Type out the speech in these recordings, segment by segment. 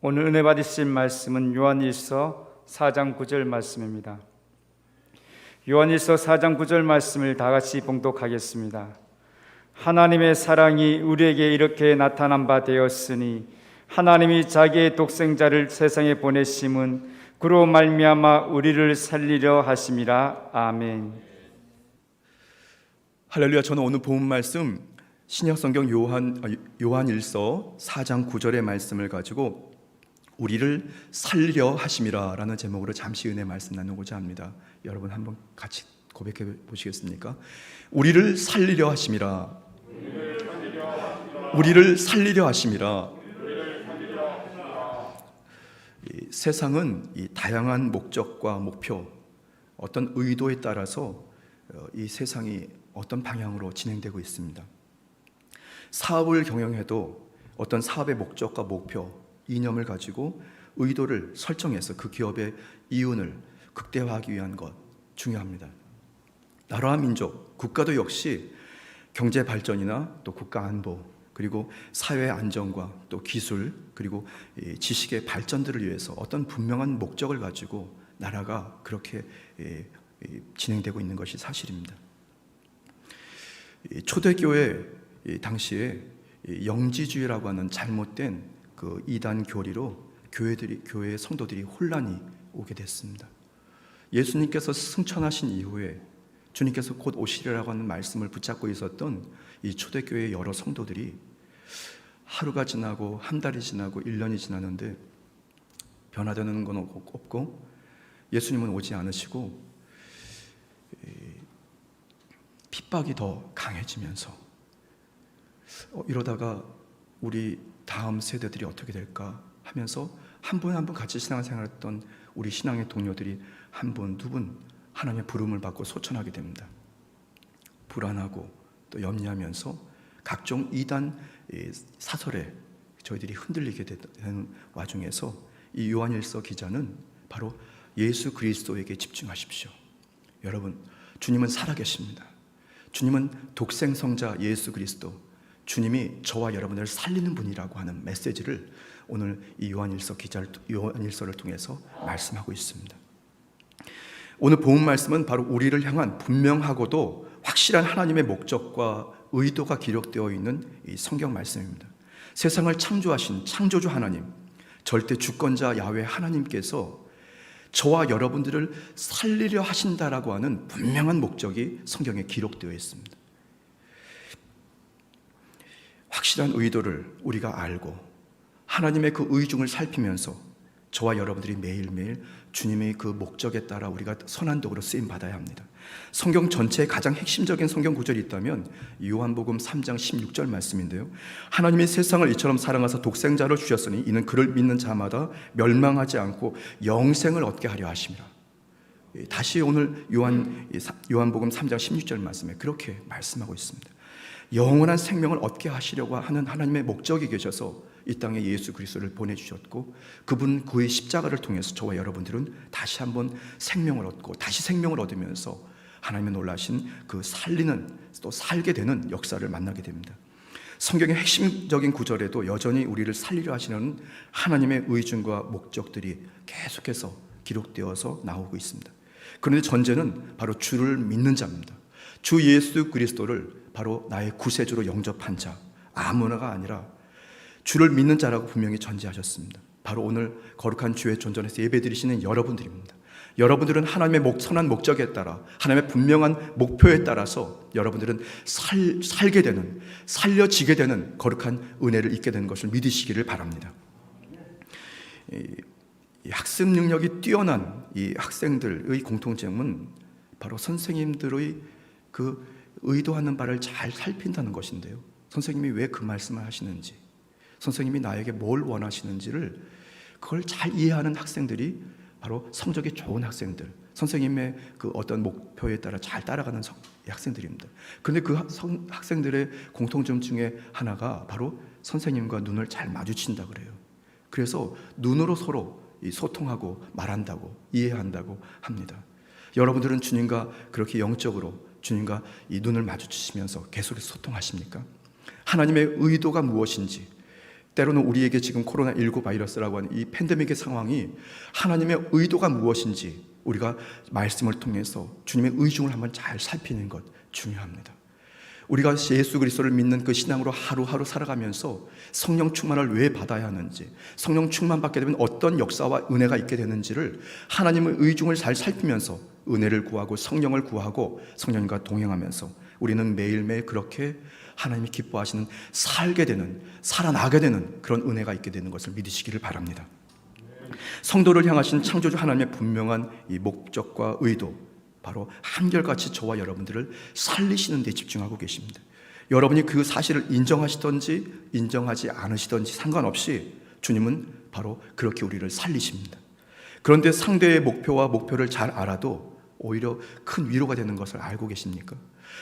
오늘 은혜 받으실 말씀은 요한일서 4장 9절 말씀입니다. 요한일서 4장 9절 말씀을 다 같이 봉독하겠습니다. 하나님의 사랑이 우리에게 이렇게 나타난 바 되었으니 하나님이 자기의 독생자를 세상에 보내심은 그로 말미암아 우리를 살리려 하심이라. 아멘. 할렐루야. 저는 오늘 본 말씀 신약성경 요한일서 4장 9절의 말씀을 가지고 우리를 살리려 하심이라 라는 제목으로 잠시 은혜 말씀 나누고자 합니다. 여러분 한번 같이 고백해 보시겠습니까? 우리를 살리려 하심이라. 우리를 살리려 하심이라. 이 세상은 이 다양한 목적과 목표, 어떤 의도에 따라서 이 세상이 어떤 방향으로 진행되고 있습니다. 사업을 경영해도 어떤 사업의 목적과 목표, 이념을 가지고 의도를 설정해서 그 기업의 이윤을 극대화하기 위한 것 중요합니다. 나라와 민족, 국가도 역시 경제 발전이나 또 국가 안보, 그리고 사회 안정과 또 기술, 그리고 지식의 발전들을 위해서 어떤 분명한 목적을 가지고 나라가 그렇게 진행되고 있는 것이 사실입니다. 초대교회 당시에 영지주의라고 하는 잘못된 그 이단 교리로 교회의 성도들이 혼란이 오게 됐습니다. 예수님께서 승천하신 이후에 주님께서 곧 오시리라고 하는 말씀을 붙잡고 있었던 이 초대교회의 여러 성도들이 하루가 지나고 한 달이 지나고 1년이 지나는데 변화되는 건 없고 예수님은 오지 않으시고 핍박이 더 강해지면서 이러다가 우리 다음 세대들이 어떻게 될까 하면서 한 분 한 분 같이 신앙생활했던 우리 신앙의 동료들이 한 분, 두 분 하나님의 부름을 받고 소천하게 됩니다. 불안하고 또 염려하면서 각종 이단 사설에 저희들이 흔들리게 되는 와중에서 이 요한일서 기자는 바로 예수 그리스도에게 집중하십시오. 여러분, 주님은 살아계십니다. 주님은 독생성자 예수 그리스도, 주님이 저와 여러분을 살리는 분이라고 하는 메시지를 오늘 이 요한일서를 통해서 말씀하고 있습니다. 오늘 본 말씀은 바로 우리를 향한 분명하고도 확실한 하나님의 목적과 의도가 기록되어 있는 이 성경 말씀입니다. 세상을 창조하신 창조주 하나님, 절대 주권자 야훼 하나님께서 저와 여러분들을 살리려 하신다라고 하는 분명한 목적이 성경에 기록되어 있습니다. 확실한 의도를 우리가 알고 하나님의 그 의중을 살피면서 저와 여러분들이 매일매일 주님의 그 목적에 따라 우리가 선한 도구로 쓰임 받아야 합니다. 성경 전체의 가장 핵심적인 성경 구절이 있다면 요한복음 3장 16절 말씀인데요. 하나님이 세상을 이처럼 사랑하사 독생자를 주셨으니 이는 그를 믿는 자마다 멸망하지 않고 영생을 얻게 하려 하심이라. 다시 오늘 요한복음 3장 16절 말씀에 그렇게 말씀하고 있습니다. 영원한 생명을 얻게 하시려고 하는 하나님의 목적이 계셔서 이 땅에 예수 그리스도를 보내주셨고 그의 십자가를 통해서 저와 여러분들은 다시 한번 생명을 얻고 다시 생명을 얻으면서 하나님의 놀라신 그 살리는 또 살게 되는 역사를 만나게 됩니다. 성경의 핵심적인 구절에도 여전히 우리를 살리려 하시는 하나님의 의중과 목적들이 계속해서 기록되어서 나오고 있습니다. 그런데 전제는 바로 주를 믿는 자입니다. 주 예수 그리스도를 바로 나의 구세주로 영접한 자, 아무나가 아니라 주를 믿는 자라고 분명히 전제하셨습니다. 바로 오늘 거룩한 주의 존전에서 예배드리시는 여러분들입니다. 여러분들은 하나님의 선한 목적에 따라 하나님의 분명한 목표에 따라서 여러분들은 살게 되는, 살려지게 되는 거룩한 은혜를 잊게 되는 것을 믿으시기를 바랍니다. 이 학습 능력이 뛰어난 이 학생들의 공통점은 바로 선생님들의 그 의도하는 바를 잘 살핀다는 것인데요. 선생님이 왜 그 말씀을 하시는지, 선생님이 나에게 뭘 원하시는지를 그걸 잘 이해하는 학생들이 바로 성적이 좋은 학생들, 선생님의 그 어떤 목표에 따라 잘 따라가는 학생들입니다. 그런데 그 학생들의 공통점 중에 하나가 바로 선생님과 눈을 잘 마주친다 그래요. 그래서 눈으로 서로 소통하고 말한다고, 이해한다고 합니다. 여러분들은 주님과 그렇게 영적으로 주님과 이 눈을 마주치시면서 계속해서 소통하십니까? 하나님의 의도가 무엇인지, 때로는 우리에게 지금 코로나19 바이러스라고 하는 이 팬데믹의 상황이 하나님의 의도가 무엇인지 우리가 말씀을 통해서 주님의 의중을 한번 잘 살피는 것 중요합니다. 우리가 예수 그리스도를 믿는 그 신앙으로 하루하루 살아가면서 성령 충만을 왜 받아야 하는지, 성령 충만 받게 되면 어떤 역사와 은혜가 있게 되는지를 하나님의 의중을 잘 살피면서 은혜를 구하고 성령을 구하고 성령과 동행하면서 우리는 매일매일 그렇게 하나님이 기뻐하시는 살게 되는, 살아나게 되는 그런 은혜가 있게 되는 것을 믿으시기를 바랍니다. 성도를 향하신 창조주 하나님의 분명한 이 목적과 의도, 바로 한결같이 저와 여러분들을 살리시는 데 집중하고 계십니다. 여러분이 그 사실을 인정하시든지 인정하지 않으시든지 상관없이 주님은 바로 그렇게 우리를 살리십니다. 그런데 상대의 목표와 목표를 잘 알아도 오히려 큰 위로가 되는 것을 알고 계십니까?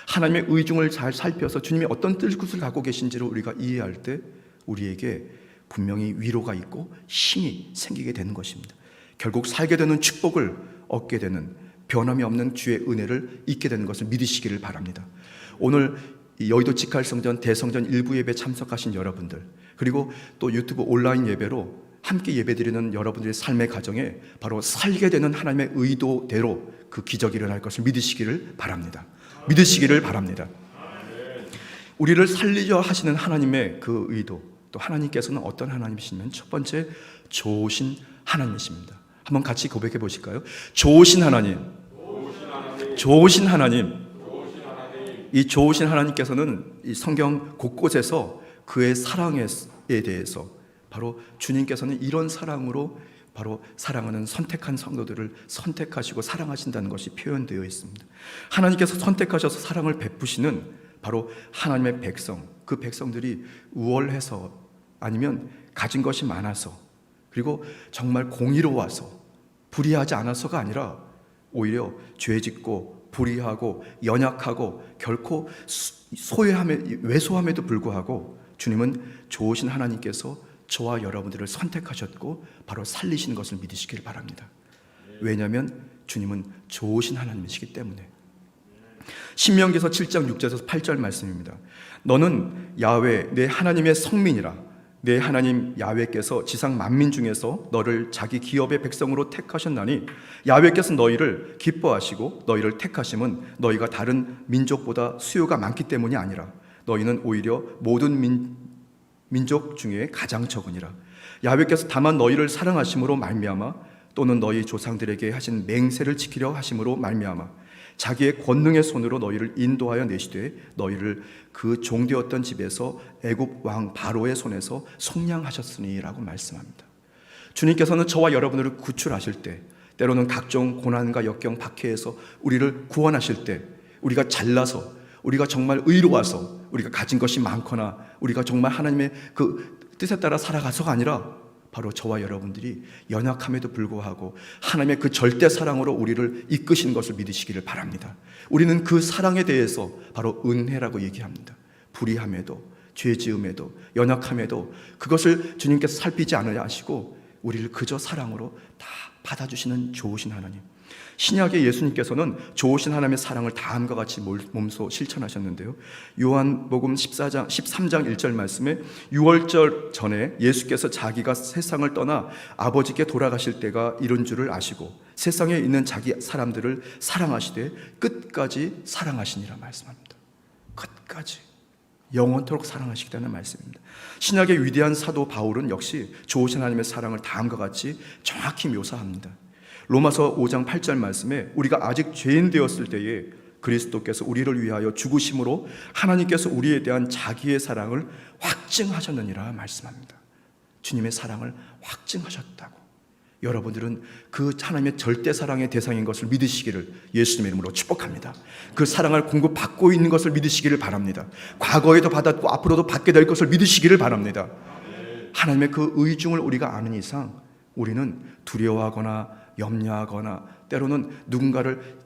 하나님의 의중을 잘 살펴서 주님이 어떤 뜻을 갖고 계신지를 우리가 이해할 때 우리에게 분명히 위로가 있고 힘이 생기게 되는 것입니다. 결국 살게 되는 축복을 얻게 되는, 변함이 없는 주의 은혜를 잊게 되는 것을 믿으시기를 바랍니다. 오늘 여의도 직할성전 대성전 일부 예배 참석하신 여러분들, 그리고 또 유튜브 온라인 예배로 함께 예배드리는 여러분들의 삶의 가정에 바로 살게 되는 하나님의 의도대로 그 기적이 일어날 것을 믿으시기를 바랍니다. 믿으시기를 바랍니다. 우리를 살리려 하시는 하나님의 그 의도, 또 하나님께서는 어떤 하나님이시냐면 첫 번째, 좋으신 하나님이십니다. 한번 같이 고백해 보실까요? 좋으신 하나님, 좋으신 하나님. 이 좋으신 하나님께서는 이 성경 곳곳에서 그의 사랑에 대해서, 바로 주님께서는 이런 사랑으로 바로 사랑하는 선택한 성도들을 선택하시고 사랑하신다는 것이 표현되어 있습니다. 하나님께서 선택하셔서 사랑을 베푸시는 바로 하나님의 백성, 그 백성들이 우월해서 아니면 가진 것이 많아서, 그리고 정말 공의로워서 불의하지 않아서가 아니라 오히려 죄짓고 불의하고 연약하고 결코 왜소함에도 불구하고 주님은 좋으신 하나님께서 저와 여러분들을 선택하셨고 바로 살리신 것을 믿으시길 바랍니다. 왜냐하면 주님은 좋으신 하나님이시기 때문에. 신명기서 7장 6절에서 8절 말씀입니다. 너는 야훼 내 하나님의 성민이라. 내 하나님 야훼께서 지상 만민 중에서 너를 자기 기업의 백성으로 택하셨나니 야훼께서 너희를 기뻐하시고 너희를 택하심은 너희가 다른 민족보다 수요가 많기 때문이 아니라 너희는 오히려 모든 민족 중에 가장 적으니라. 야훼께서 다만 너희를 사랑하심으로 말미암아 또는 너희 조상들에게 하신 맹세를 지키려 하심으로 말미암아 자기의 권능의 손으로 너희를 인도하여 내시되 너희를 그 종되었던 집에서 애굽 왕 바로의 손에서 속량하셨으니라고 말씀합니다. 주님께서는 저와 여러분들을 구출하실 때, 때로는 각종 고난과 역경 박해에서 우리를 구원하실 때, 우리가 잘나서, 우리가 정말 의로워서, 우리가 가진 것이 많거나 우리가 정말 하나님의 그 뜻에 따라 살아가서가 아니라 바로 저와 여러분들이 연약함에도 불구하고 하나님의 그 절대 사랑으로 우리를 이끄시는 것을 믿으시기를 바랍니다. 우리는 그 사랑에 대해서 바로 은혜라고 얘기합니다. 불의함에도, 죄지음에도, 연약함에도 그것을 주님께서 살피지 않으려 하시고 우리를 그저 사랑으로 다 받아주시는 좋으신 하나님. 신약의 예수님께서는 좋으신 하나님의 사랑을 다음과 같이 몸소 실천하셨는데요. 요한복음 13장 1절 말씀에 6월절 전에 예수께서 자기가 세상을 떠나 아버지께 돌아가실 때가 이른 줄을 아시고 세상에 있는 자기 사람들을 사랑하시되 끝까지 사랑하시니라 말씀합니다. 끝까지 영원토록 사랑하시겠다는 말씀입니다. 신약의 위대한 사도 바울은 역시 좋으신 하나님의 사랑을 다음과 같이 정확히 묘사합니다. 로마서 5장 8절 말씀에 우리가 아직 죄인 되었을 때에 그리스도께서 우리를 위하여 죽으심으로 하나님께서 우리에 대한 자기의 사랑을 확증하셨느니라 말씀합니다. 주님의 사랑을 확증하셨다고. 여러분들은 그 하나님의 절대 사랑의 대상인 것을 믿으시기를 예수님의 이름으로 축복합니다. 그 사랑을 공급받고 있는 것을 믿으시기를 바랍니다. 과거에도 받았고 앞으로도 받게 될 것을 믿으시기를 바랍니다. 하나님의 그 의중을 우리가 아는 이상 우리는 두려워하거나 염려하거나 때로는 누군가를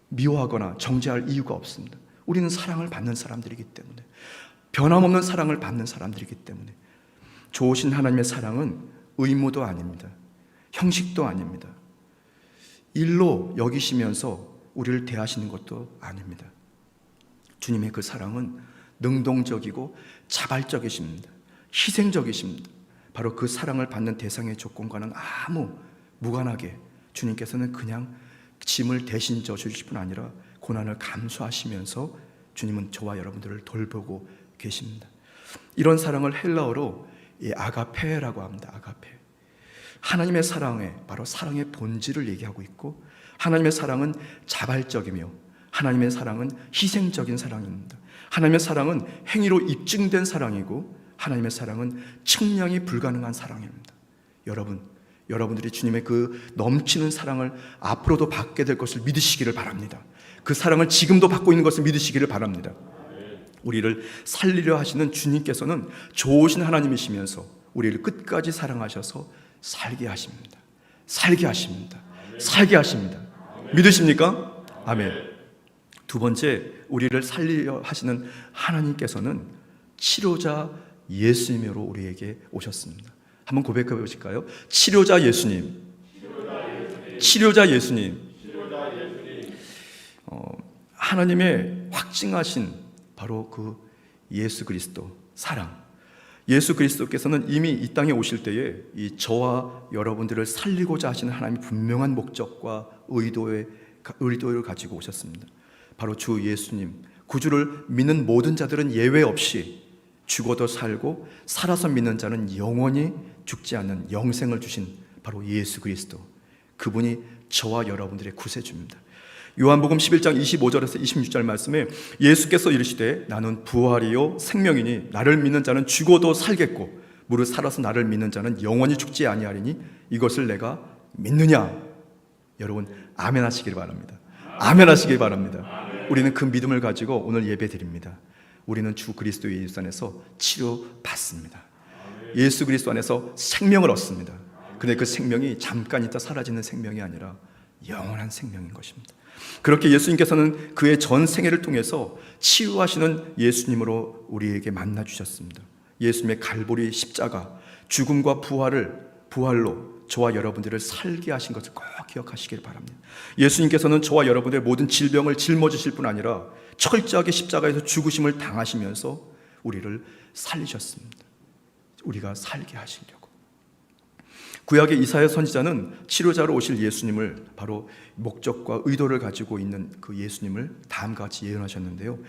미워하거나 정죄할 이유가 없습니다. 우리는 사랑을 받는 사람들이기 때문에, 변함없는 사랑을 받는 사람들이기 때문에 좋으신 하나님의 사랑은 의무도 아닙니다. 형식도 아닙니다. 일로 여기시면서 우리를 대하시는 것도 아닙니다. 주님의 그 사랑은 능동적이고 자발적이십니다. 희생적이십니다. 바로 그 사랑을 받는 대상의 조건과는 아무 무관하게 주님께서는 그냥 짐을 대신 져주실 뿐 아니라 고난을 감수하시면서 주님은 저와 여러분들을 돌보고 계십니다. 이런 사랑을 헬라어로 아가페라고 합니다. 아가페. 하나님의 사랑에 바로 사랑의 본질을 얘기하고 있고, 하나님의 사랑은 자발적이며 하나님의 사랑은 희생적인 사랑입니다. 하나님의 사랑은 행위로 입증된 사랑이고 하나님의 사랑은 측량이 불가능한 사랑입니다. 여러분들이 주님의 그 넘치는 사랑을 앞으로도 받게 될 것을 믿으시기를 바랍니다. 그 사랑을 지금도 받고 있는 것을 믿으시기를 바랍니다. 우리를 살리려 하시는 주님께서는 좋으신 하나님이시면서 우리를 끝까지 사랑하셔서 살게 하십니다. 살게 하십니다. 살게 하십니다. 믿으십니까? 아멘. 두 번째, 우리를 살리려 하시는 하나님께서는 치료자 예수님으로 우리에게 오셨습니다. 한번 고백해 보실까요? 치료자 예수님. 치료자 예수님. 하나님의 확증하신 바로 그 예수 그리스도 사랑. 예수 그리스도께서는 이미 이 땅에 오실 때에 이 저와 여러분들을 살리고자 하시는 하나님의 분명한 목적과 의도를 가지고 오셨습니다. 바로 주 예수님, 구주를 믿는 모든 자들은 예외 없이 죽어도 살고 살아서 믿는 자는 영원히 죽지 않는 영생을 주신 바로 예수 그리스도, 그분이 저와 여러분들의 구세주입니다. 요한복음 11장 25절에서 26절 말씀에 예수께서 이르시되 나는 부활이요 생명이니 나를 믿는 자는 죽어도 살겠고 무릇 살아서 나를 믿는 자는 영원히 죽지 아니하리니 이것을 내가 믿느냐? 여러분 아멘 하시길 바랍니다. 아멘 하시길 바랍니다. 우리는 그 믿음을 가지고 오늘 예배 드립니다. 우리는 주 그리스도 예수 안에서 치료받습니다. 예수 그리스도 안에서 생명을 얻습니다. 근데 그 생명이 잠깐 있다 사라지는 생명이 아니라 영원한 생명인 것입니다. 그렇게 예수님께서는 그의 전 생애를 통해서 치유하시는 예수님으로 우리에게 만나 주셨습니다. 예수님의 갈보리 십자가, 죽음과 부활로 저와 여러분들을 살게 하신 것을 꼭 기억하시길 바랍니다. 예수님께서는 저와 여러분들의 모든 질병을 짊어지실 뿐 아니라 철저하게 십자가에서 죽으심을 당하시면서 우리를 살리셨습니다. 우리가 살게 하시려고. 구약의 이사야 선지자는 치료자로 오실 예수님을 바로 목적과 의도를 가지고 있는 그 예수님을 다음과 같이 예언하셨는데요.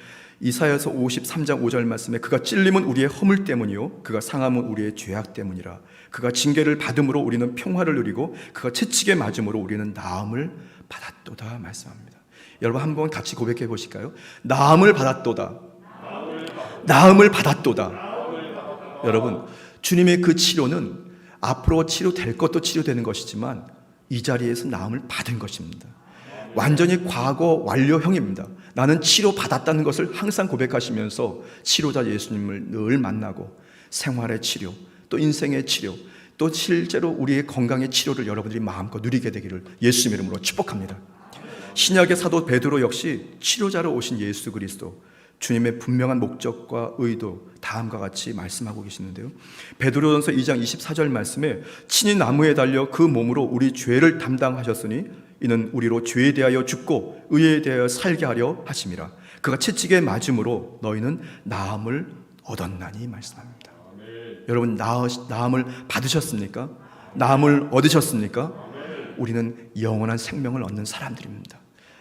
이사야서 53장 5절 말씀에 그가 찔림은 우리의 허물 때문이요 그가 상함은 우리의 죄악 때문이라. 그가 징계를 받음으로 우리는 평화를 누리고 그가 채찍에 맞음으로 우리는 나음을 받았도다 말씀합니다. 여러분 한번 같이 고백해 보실까요? 나음을 받았도다. 나음을 받았도다. 여러분 주님의 그 치료는 앞으로 치료될 것도 치료되는 것이지만 이 자리에서 나음을 받은 것입니다. 완전히 과거 완료형입니다. 나는 치료받았다는 것을 항상 고백하시면서 치료자 예수님을 늘 만나고 생활의 치료, 또 인생의 치료, 또 실제로 우리의 건강의 치료를 여러분들이 마음껏 누리게 되기를 예수님 이름으로 축복합니다. 신약의 사도 베드로 역시 치료자로 오신 예수 그리스도, 주님의 분명한 목적과 의도 다음과 같이 말씀하고 계시는데요. 베드로전서 2장 24절 말씀에 친히 나무에 달려 그 몸으로 우리 죄를 담당하셨으니 이는 우리로 죄에 대하여 죽고 의에 대하여 살게 하려 하심이라. 그가 채찍에 맞음으로 너희는 나음을 얻었나니 말씀합니다. 여러분 나음을 받으셨습니까? 나음을 얻으셨습니까? 우리는 영원한 생명을 얻는 사람들입니다.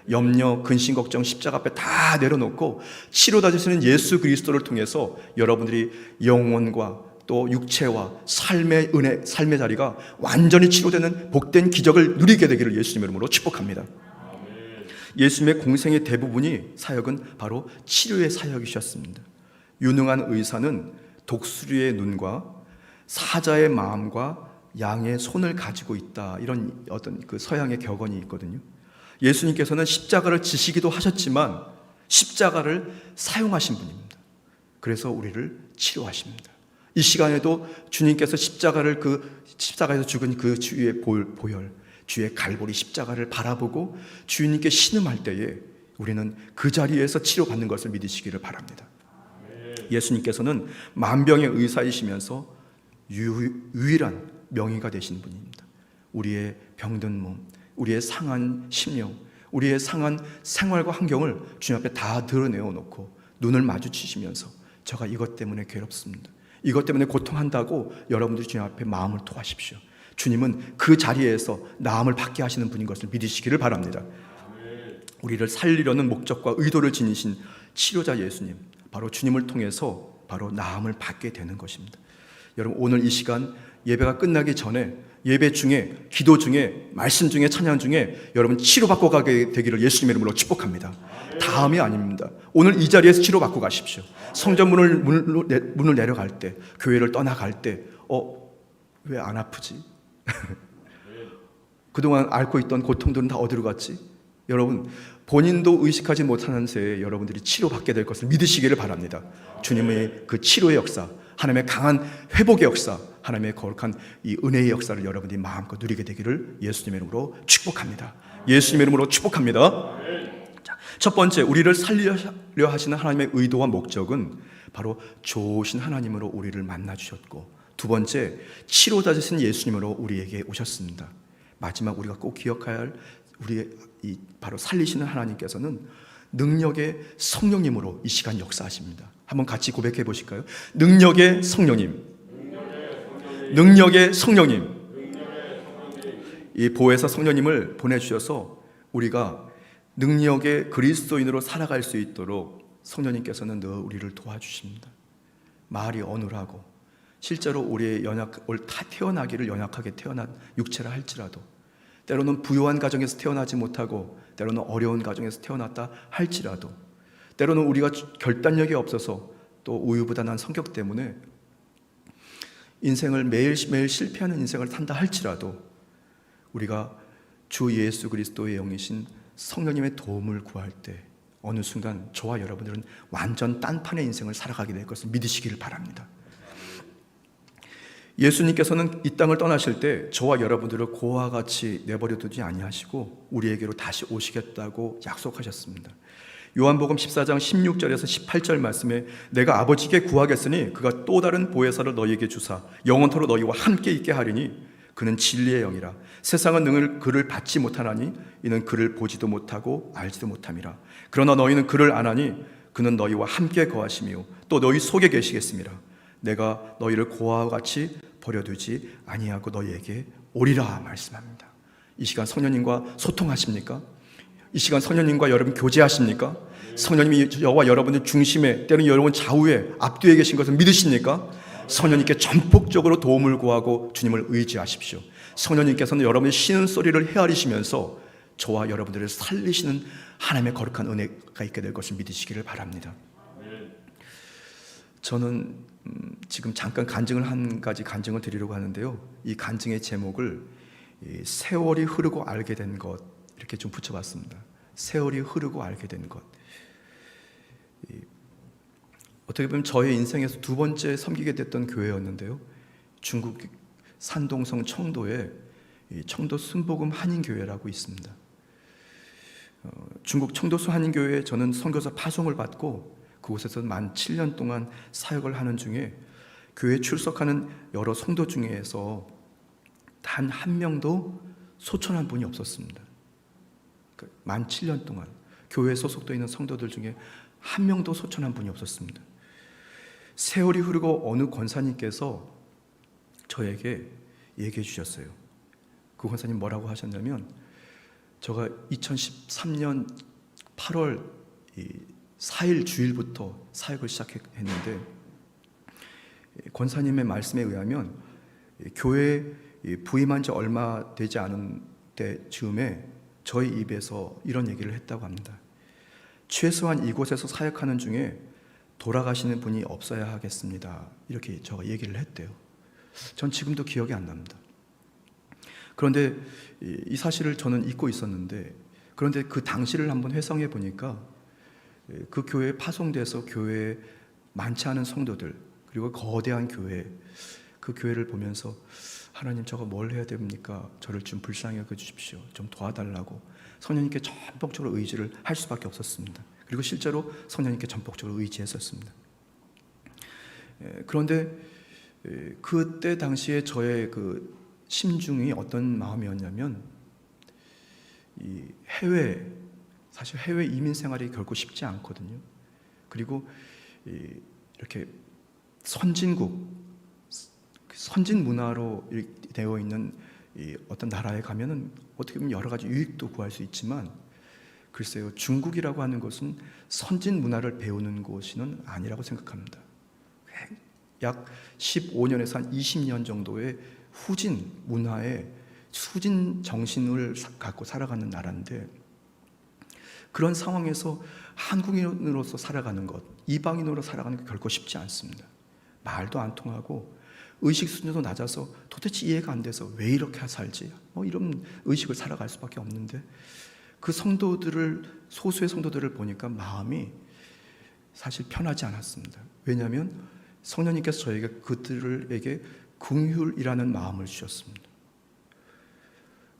염려, 근심, 걱정, 십자가 앞에 다 내려놓고 치료받으시는 예수 그리스도를 통해서 여러분들이 영혼과 또 육체와 삶의 은혜, 삶의 자리가 완전히 치료되는 복된 기적을 누리게 되기를 예수님 이름으로 축복합니다. 예수님의 공생의 대부분이 사역은 바로 치료의 사역이셨습니다. 유능한 의사는 독수리의 눈과 사자의 마음과 양의 손을 가지고 있다, 이런 어떤 그 서양의 격언이 있거든요. 예수님께서는 십자가를 지시기도 하셨지만 십자가를 사용하신 분입니다. 그래서 우리를 치료하십니다. 이 시간에도 주님께서 십자가에서 죽은 그 주의 보혈, 주의 갈보리 십자가를 바라보고 주님께 신음할 때에 우리는 그 자리에서 치료받는 것을 믿으시기를 바랍니다. 예수님께서는 만병의 의사이시면서 유일한 명의가 되신 분입니다. 우리의 병든 몸, 우리의 상한 심령, 우리의 상한 생활과 환경을 주님 앞에 다 드러내어 놓고 눈을 마주치시면서 제가 이것 때문에 괴롭습니다. 이것 때문에 고통한다고 여러분들이 주님 앞에 마음을 토하십시오. 주님은 그 자리에서 나음을 받게 하시는 분인 것을 믿으시기를 바랍니다. 우리를 살리려는 목적과 의도를 지니신 치료자 예수님, 바로 주님을 통해서 바로 나음을 받게 되는 것입니다. 여러분, 오늘 이 시간 예배가 끝나기 전에 예배 중에, 기도 중에, 말씀 중에, 찬양 중에 여러분 치료받고 가게 되기를 예수님의 이름으로 축복합니다. 다음이 아닙니다. 오늘 이 자리에서 치료받고 가십시오. 성전 문을 내려갈 때, 교회를 떠나갈 때 왜 안 아프지? 그동안 앓고 있던 고통들은 다 어디로 갔지? 여러분, 본인도 의식하지 못하는 새에 여러분들이 치료받게 될 것을 믿으시기를 바랍니다. 주님의 그 치료의 역사, 하나님의 강한 회복의 역사, 하나님의 거룩한 이 은혜의 역사를 여러분들이 마음껏 누리게 되기를 예수님의 이름으로 축복합니다. 예수님의 이름으로 축복합니다. 자, 첫 번째, 우리를 살리려 하시는 하나님의 의도와 목적은 바로 좋으신 하나님으로 우리를 만나 주셨고, 두 번째, 치료자 되신 예수님으로 우리에게 오셨습니다. 마지막 우리가 꼭 기억해야 할 우리의 이 바로 살리시는 하나님께서는 능력의 성령님으로 이 시간 역사하십니다. 한번 같이 고백해 보실까요? 능력의 성령님, 능력의 성령님. 이 보혜사 성령님을 보내주셔서 우리가 능력의 그리스도인으로 살아갈 수 있도록 성령님께서는 늘 우리를 도와주십니다. 말이 어눌하고 실제로 우리의 태어나기를 연약하게 태어난 육체라 할지라도, 때로는 부요한 가정에서 태어나지 못하고 때로는 어려운 가정에서 태어났다 할지라도, 때로는 우리가 결단력이 없어서 또 우유부단한 성격 때문에 인생을 매일매일 실패하는 인생을 산다 할지라도, 우리가 주 예수 그리스도의 영이신 성령님의 도움을 구할 때 어느 순간 저와 여러분들은 완전 딴판의 인생을 살아가게 될 것을 믿으시기를 바랍니다. 예수님께서는 이 땅을 떠나실 때 저와 여러분들을 고와 같이 내버려 두지 아니하시고 우리에게로 다시 오시겠다고 약속하셨습니다. 요한복음 14장 16절에서 18절 말씀에 내가 아버지께 구하겠으니 그가 또 다른 보혜사를 너희에게 주사 영원토록 너희와 함께 있게 하리니 그는 진리의 영이라. 세상은 능히 그를 받지 못하나니 이는 그를 보지도 못하고 알지도 못함이라. 그러나 너희는 그를 아나니 그는 너희와 함께 거하시며 또 너희 속에 계시겠습니다. 내가 너희를 고아와 같이 버려두지 아니하고 너희에게 오리라 말씀합니다. 이 시간 성령님과 소통하십니까? 이 시간 성령님과 여러분 교제하십니까? 성령님이 저와 여러분의 중심에, 때로는 여러분 좌우에, 앞뒤에 계신 것을 믿으십니까? 성령님께 전폭적으로 도움을 구하고 주님을 의지하십시오. 성령님께서는 여러분의 쉬는 소리를 헤아리시면서 저와 여러분들을 살리시는 하나님의 거룩한 은혜가 있게 될 것을 믿으시기를 바랍니다. 저는 지금 잠깐 한 가지 간증을 드리려고 하는데요. 이 간증의 제목을 세월이 흐르고 알게 된 것, 이렇게 좀 붙여봤습니다. 세월이 흐르고 알게 된 것. 어떻게 보면 저의 인생에서 두 번째 섬기게 됐던 교회였는데요. 중국 산동성 청도에 청도 순복음 한인교회라고 있습니다. 중국 청도수 한인교회에 저는 선교사 파송을 받고 그곳에서 만 7년 동안 사역을 하는 중에 교회에 출석하는 여러 성도 중에서 단 한 명도 소천한 분이 없었습니다. 만 7년 동안 교회에 소속되어 있는 성도들 중에 한 명도 소천한 분이 없었습니다. 세월이 흐르고 어느 권사님께서 저에게 얘기해 주셨어요. 그 권사님 뭐라고 하셨냐면, 제가 2013년 8월 4일 주일부터 사역을 시작했는데, 권사님의 말씀에 의하면 교회에 부임한 지 얼마 되지 않은 때쯤에 저희 입에서 이런 얘기를 했다고 합니다. 최소한 이곳에서 사역하는 중에 돌아가시는 분이 없어야 하겠습니다. 이렇게 제가 얘기를 했대요. 전 지금도 기억이 안 납니다. 그런데 이 사실을 저는 잊고 있었는데, 그런데 그 당시를 한번 회상해 보니까 그 교회에 파송돼서 교회에 많지 않은 성도들, 그리고 거대한 교회, 그 교회를 보면서 하나님, 저가 뭘 해야 됩니까? 저를 좀 불쌍히 여겨주십시오. 좀 도와달라고 성령님께 전폭적으로 의지를 할 수밖에 없었습니다. 그리고 실제로 성령님께 전폭적으로 의지했었습니다. 그런데 그때 당시에 저의 그 심중이 어떤 마음이었냐면, 이 사실 해외 이민 생활이 결코 쉽지 않거든요. 그리고 이렇게 선진국, 선진 문화로 되어 있는 이 어떤 나라에 가면은 어떻게 보면 여러 가지 유익도 구할 수 있지만, 글쎄요, 중국이라고 하는 것은 선진 문화를 배우는 곳은 아니라고 생각합니다. 약 15년에서 한 20년 정도의 후진 문화의 후진 정신을 갖고 살아가는 나라인데, 그런 상황에서 한국인으로서 살아가는 것, 이방인으로 살아가는 게 결코 쉽지 않습니다. 말도 안 통하고 의식 수준도 낮아서 도대체 이해가 안 돼서 왜 이렇게 살지? 이런 의식을 살아갈 수밖에 없는데, 그 성도들을, 소수의 성도들을 보니까 마음이 사실 편하지 않았습니다. 왜냐하면 성령님께서 저에게 그들에게 긍휼이라는 마음을 주셨습니다.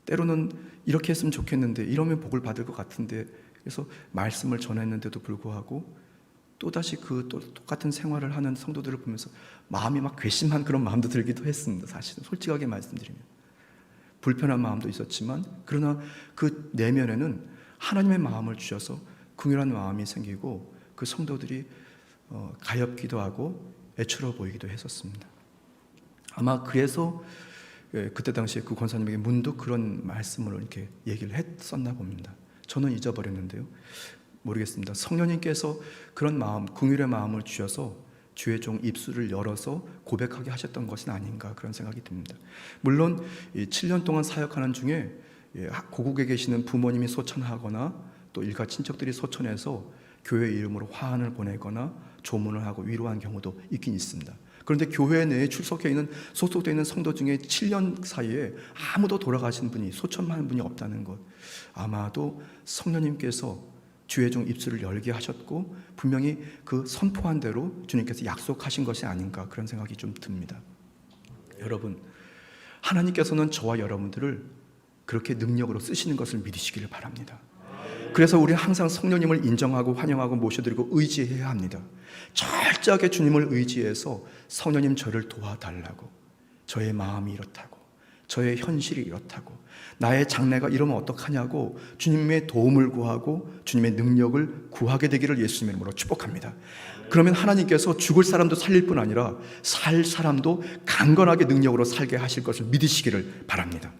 때로는 이렇게 했으면 좋겠는데, 이러면 복을 받을 것 같은데, 그래서 말씀을 전했는데도 불구하고 또다시 똑같은 생활을 하는 성도들을 보면서 마음이 막 괘씸한 그런 마음도 들기도 했습니다. 사실은 솔직하게 말씀드리면 불편한 마음도 있었지만, 그러나 그 내면에는 하나님의 마음을 주셔서 긍휼한 마음이 생기고, 그 성도들이 가엾기도 하고 애처로워 보이기도 했었습니다. 아마 그래서 그때 당시에 그 권사님에게 문득 그런 말씀을 이렇게 얘기를 했었나 봅니다. 저는 잊어버렸는데요, 모르겠습니다. 성령님께서 그런 마음, 긍휼의 마음을 주셔서 주의 종 입술을 열어서 고백하게 하셨던 것은 아닌가, 그런 생각이 듭니다. 물론 7년 동안 사역하는 중에 고국에 계시는 부모님이 소천하거나 또 일가 친척들이 소천해서 교회 이름으로 화환을 보내거나 조문을 하고 위로한 경우도 있긴 있습니다. 그런데 교회 내에 출석해 있는, 소속되어 있는 성도 중에 7년 사이에 아무도 돌아가신 분이, 소천한 분이 없다는 것, 아마도 성령님께서 주의 종 입술을 열게 하셨고 분명히 그 선포한 대로 주님께서 약속하신 것이 아닌가, 그런 생각이 좀 듭니다. 여러분, 하나님께서는 저와 여러분들을 그렇게 능력으로 쓰시는 것을 믿으시기를 바랍니다. 그래서 우리는 항상 성령님을 인정하고 환영하고 모셔드리고 의지해야 합니다. 철저하게 주님을 의지해서 성령님 저를 도와달라고, 저의 마음이 이렇다고, 저의 현실이 이렇다고, 나의 장래가 이러면 어떡하냐고 주님의 도움을 구하고 주님의 능력을 구하게 되기를 예수님의 이름으로 축복합니다. 그러면 하나님께서 죽을 사람도 살릴 뿐 아니라 살 사람도 강건하게 능력으로 살게 하실 것을 믿으시기를 바랍니다.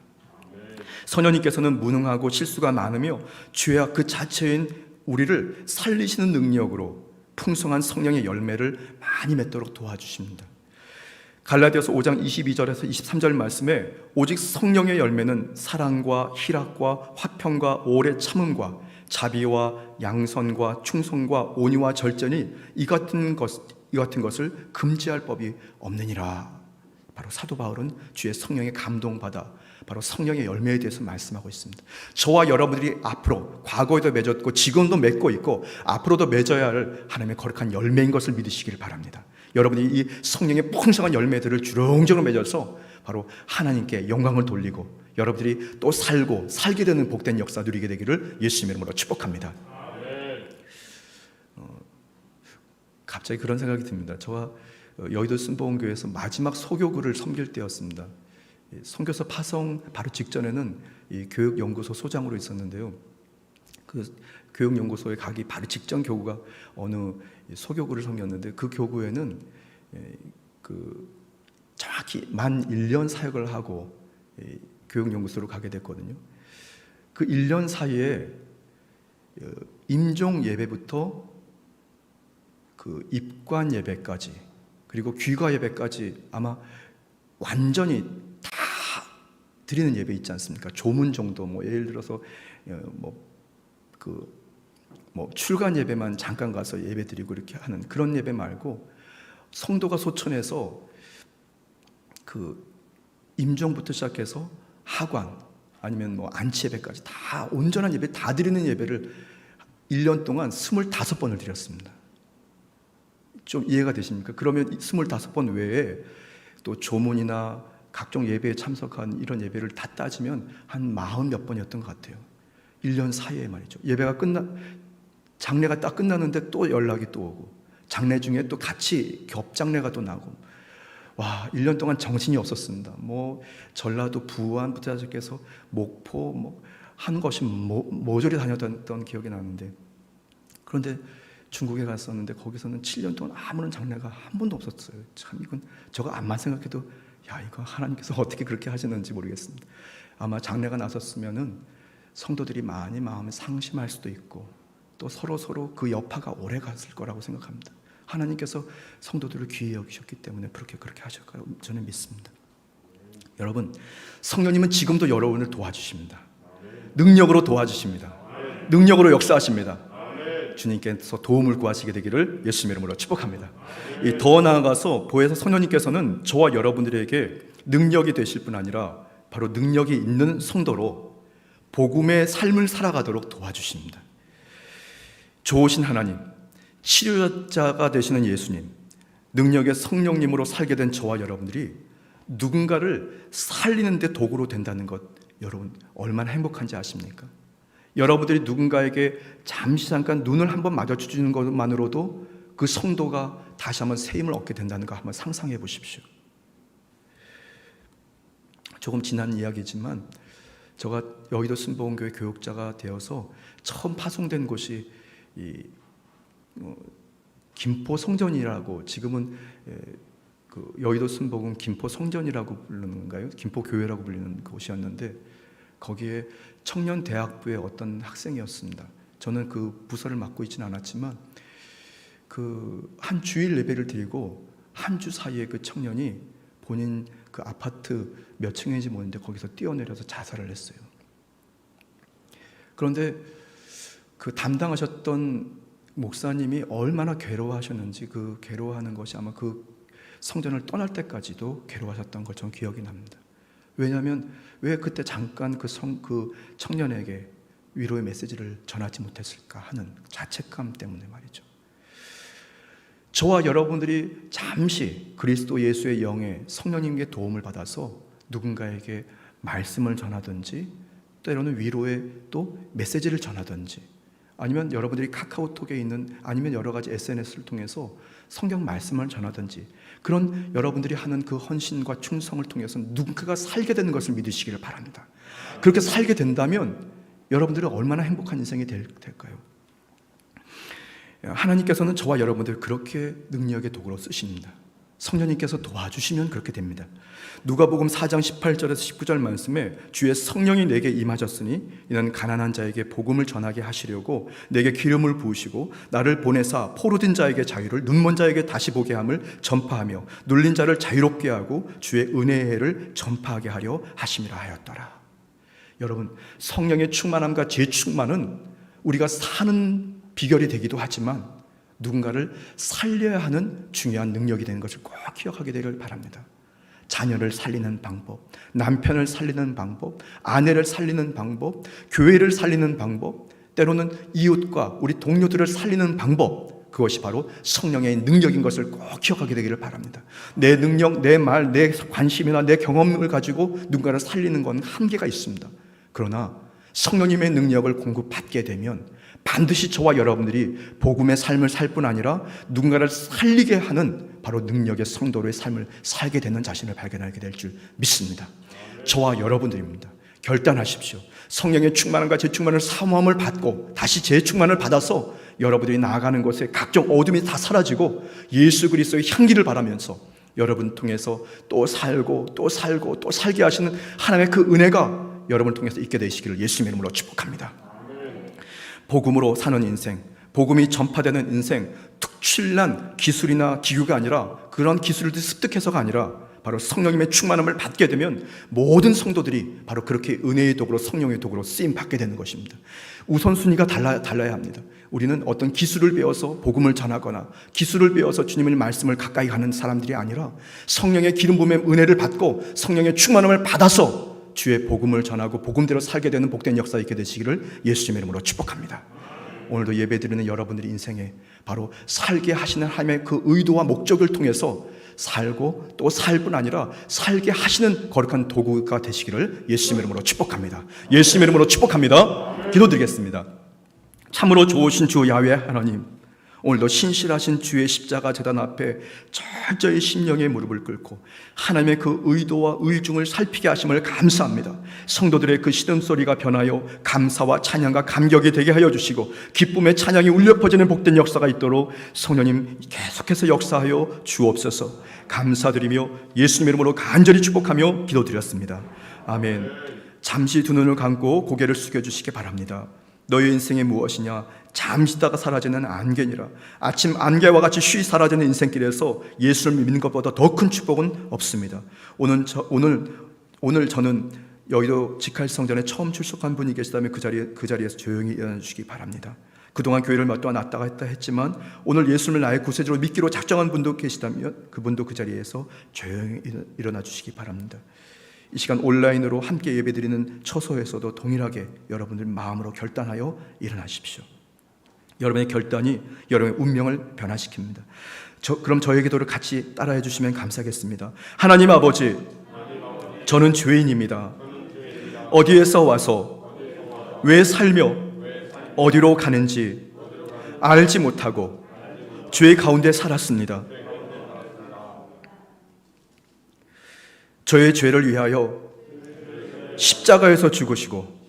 성령님께서는 무능하고 실수가 많으며 죄악 그 자체인 우리를 살리시는 능력으로 풍성한 성령의 열매를 많이 맺도록 도와주십니다. 갈라디아서 5장 22절에서 23절 말씀에 오직 성령의 열매는 사랑과 희락과 화평과 오래 참음과 자비와 양선과 충성과 온유와 절제니 이 같은 것을 금지할 법이 없느니라. 바로 사도 바울은 주의 성령에 감동받아 바로 성령의 열매에 대해서 말씀하고 있습니다. 저와 여러분들이 앞으로, 과거에도 맺었고 지금도 맺고 있고 앞으로도 맺어야 할 하나님의 거룩한 열매인 것을 믿으시기를 바랍니다. 여러분이 이 성령의 풍성한 열매들을 주렁주렁 맺어서 바로 하나님께 영광을 돌리고 여러분들이 또 살고 살게 되는 복된 역사 누리게 되기를 예수님의 이름으로 축복합니다. 갑자기 그런 생각이 듭니다. 저와 여의도 순복음교회에서 마지막 소교구를 섬길 때였습니다. 선교사 파송 바로 직전에는 이 교육연구소 소장으로 있었는데요, 그 교육연구소에 가기 바로 직전 교구가 어느 소교구를 섬겼는데, 그 교구에는 그 정확히 만 1년 사역을 하고 교육연구소로 가게 됐거든요. 그 1년 사이에 임종 예배부터 그 입관 예배까지 그리고 귀가 예배까지 아마 완전히 다 드리는 예배 있지 않습니까? 조문 정도, 예를 들어서 출간 예배만 잠깐 가서 예배 드리고 이렇게 하는 그런 예배 말고, 성도가 소천해서 그 임종부터 시작해서 하관 아니면 안치 예배까지 다 온전한 예배 다 드리는 예배를 1년 동안 25번을 드렸습니다. 좀 이해가 되십니까? 그러면 25번 외에 또 조문이나 각종 예배에 참석한 이런 예배를 다 따지면 한 40몇 번이었던 것 같아요. 1년 사이에 말이죠. 예배가 장례가 딱 끝나는데 또 연락이 또 오고, 장례 중에 또 같이 겹장례가 또 나고, 1년 동안 정신이 없었습니다. 전라도 부안부터 시작해서 목포 한 것이 모조리 다녔던 기억이 나는데, 그런데 중국에 갔었는데 거기서는 7년 동안 아무런 장례가 한 번도 없었어요. 참 이건 저거 암만 생각해도 야 이거 하나님께서 어떻게 그렇게 하시는지 모르겠습니다. 아마 장례가 나섰으면은 성도들이 많이 마음을 상심할 수도 있고 또 서로 그 여파가 오래 갔을 거라고 생각합니다. 하나님께서 성도들을 귀히 여기셨기 때문에 그렇게 하실까요? 저는 믿습니다. 여러분, 성령님은 지금도 여러분을 도와주십니다. 능력으로 도와주십니다. 능력으로 역사하십니다. 주님께서 도움을 구하시게 되기를 예수님의 이름으로 축복합니다. 더 나아가서 보혜사 성령님께서는 저와 여러분들에게 능력이 되실 뿐 아니라 바로 능력이 있는 성도로 복음의 삶을 살아가도록 도와주십니다. 좋으신 하나님, 치료자가 되시는 예수님, 능력의 성령님으로 살게 된 저와 여러분들이 누군가를 살리는 데 도구로 된다는 것, 여러분 얼마나 행복한지 아십니까? 여러분들이 누군가에게 잠시 잠깐 눈을 한번 마주치는 것만으로도 그 성도가 다시 한번 세임을 얻게 된다는 거 한번 상상해 보십시오. 조금 지난 이야기지만 제가 여의도 순복음교회 교육자가 되어서 처음 파송된 곳이 김포 성전이라고, 지금은 그 여의도 순복음 김포 성전이라고 부르는 건가요? 김포 교회라고 불리는 곳이었는데 거기에 청년 대학부의 어떤 학생이었습니다. 저는 그 부서를 맡고 있지는 않았지만 그 한 주일 예배를 드리고 한 주 사이에 그 청년이 본인 그 아파트 몇 층인지 모르는데 거기서 뛰어내려서 자살을 했어요. 그런데 그 담당하셨던 목사님이 얼마나 괴로워하셨는지, 그 괴로워하는 것이 아마 그 성전을 떠날 때까지도 괴로워하셨던 걸 저는 기억이 납니다. 왜냐하면 왜 그때 잠깐 그 청년에게 위로의 메시지를 전하지 못했을까 하는 자책감 때문에 말이죠. 저와 여러분들이 잠시 그리스도 예수의 영에 성령님께 도움을 받아서 누군가에게 말씀을 전하든지 때로는 위로의 또 메시지를 전하든지, 아니면 여러분들이 카카오톡에 있는, 아니면 여러 가지 SNS를 통해서 성경 말씀을 전하든지, 그런 여러분들이 하는 그 헌신과 충성을 통해서 누군가가 살게 되는 것을 믿으시기를 바랍니다. 그렇게 살게 된다면 여러분들은 얼마나 행복한 인생이 될까요? 하나님께서는 저와 여러분들 그렇게 능력의 도구로 쓰십니다. 성령님께서 도와주시면 그렇게 됩니다. 누가복음 4장 18절에서 19절 말씀에 주의 성령이 내게 임하셨으니 이는 가난한 자에게 복음을 전하게 하시려고 내게 기름을 부으시고 나를 보내사 포로된 자에게 자유를, 눈먼 자에게 다시 보게 함을 전파하며 눌린 자를 자유롭게 하고 주의 은혜의 해를 전파하게 하려 하심이라 하였더라. 여러분, 성령의 충만함과 재충만은 우리가 사는 비결이 되기도 하지만 누군가를 살려야 하는 중요한 능력이 되는 것을 꼭 기억하게 되길 바랍니다. 자녀를 살리는 방법, 남편을 살리는 방법, 아내를 살리는 방법, 교회를 살리는 방법, 때로는 이웃과 우리 동료들을 살리는 방법, 그것이 바로 성령의 능력인 것을 꼭 기억하게 되기를 바랍니다. 내 능력, 내 말, 내 관심이나 내 경험을 가지고 누군가를 살리는 건 한계가 있습니다. 그러나 성령님의 능력을 공급받게 되면 반드시 저와 여러분들이 복음의 삶을 살 뿐 아니라 누군가를 살리게 하는 바로 능력의 성도로의 삶을 살게 되는 자신을 발견하게 될 줄 믿습니다. 저와 여러분들입니다. 결단하십시오. 성령의 충만함과 재충만을 사모함을 받고 다시 재충만을 받아서 여러분들이 나아가는 곳에 각종 어둠이 다 사라지고 예수 그리스도의 향기를 바라면서 여러분 통해서 또 살고 또 살고 또 살게 하시는 하나님의 그 은혜가 여러분을 통해서 있게 되시기를 예수님의 이름으로 축복합니다. 복음으로 사는 인생, 복음이 전파되는 인생, 특출난 기술이나 기교가 아니라 그런 기술들이 습득해서가 아니라 바로 성령님의 충만함을 받게 되면 모든 성도들이 바로 그렇게 은혜의 도구로, 성령의 도구로 쓰임 받게 되는 것입니다. 우선순위가 달라야 합니다. 우리는 어떤 기술을 배워서 복음을 전하거나 기술을 배워서 주님의 말씀을 가까이 가는 사람들이 아니라 성령의 기름 부음의 은혜를 받고 성령의 충만함을 받아서 주의 복음을 전하고 복음대로 살게 되는 복된 역사 있게 되시기를 예수님의 이름으로 축복합니다. 오늘도 예배드리는 여러분들의 인생에 바로 살게 하시는 하나님의 그 의도와 목적을 통해서 살고 또 살 뿐 아니라 살게 하시는 거룩한 도구가 되시기를 예수님의 이름으로 축복합니다. 예수님의 이름으로 축복합니다. 기도드리겠습니다. 참으로 좋으신 주 야훼 하나님, 오늘도 신실하신 주의 십자가 제단 앞에 철저히 심령의 무릎을 꿇고 하나님의 그 의도와 의중을 살피게 하심을 감사합니다. 성도들의 그 시름소리가 변하여 감사와 찬양과 감격이 되게 하여 주시고 기쁨의 찬양이 울려 퍼지는 복된 역사가 있도록 성령님 계속해서 역사하여 주옵소서. 감사드리며 예수님 이름으로 간절히 축복하며 기도드렸습니다. 아멘. 잠시 두 눈을 감고 고개를 숙여주시기 바랍니다. 너의 인생이 무엇이냐? 잠시 있다가 사라지는 안개니라. 아침 안개와 같이 쉬 사라지는 인생길에서 예수를 믿는 것보다 더 큰 축복은 없습니다. 오늘 저는 여의도 직할성전에 처음 출석한 분이 계시다면 그 자리에서 조용히 일어나 주시기 바랍니다. 그동안 교회를 몇 동안 왔다 갔다 했지만 오늘 예수님을 나의 구세주로 믿기로 작정한 분도 계시다면 그분도 그 자리에서 조용히 일어나 주시기 바랍니다. 이 시간 온라인으로 함께 예배드리는 처소에서도 동일하게 여러분들 마음으로 결단하여 일어나십시오. 여러분의 결단이 여러분의 운명을 변화시킵니다. 그럼 저의 기도를 같이 따라해 주시면 감사하겠습니다. 하나님 아버지, 저는 죄인입니다. 어디에서 와서 왜 살며 어디로 가는지 알지 못하고 죄 가운데 살았습니다. 저의 죄를 위하여 십자가에서 죽으시고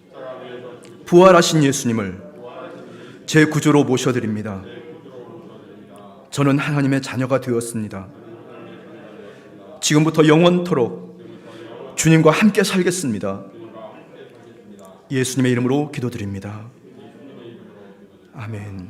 부활하신 예수님을 제 구주로 모셔드립니다. 저는 하나님의 자녀가 되었습니다. 지금부터 영원토록 주님과 함께 살겠습니다. 예수님의 이름으로 기도드립니다. 아멘.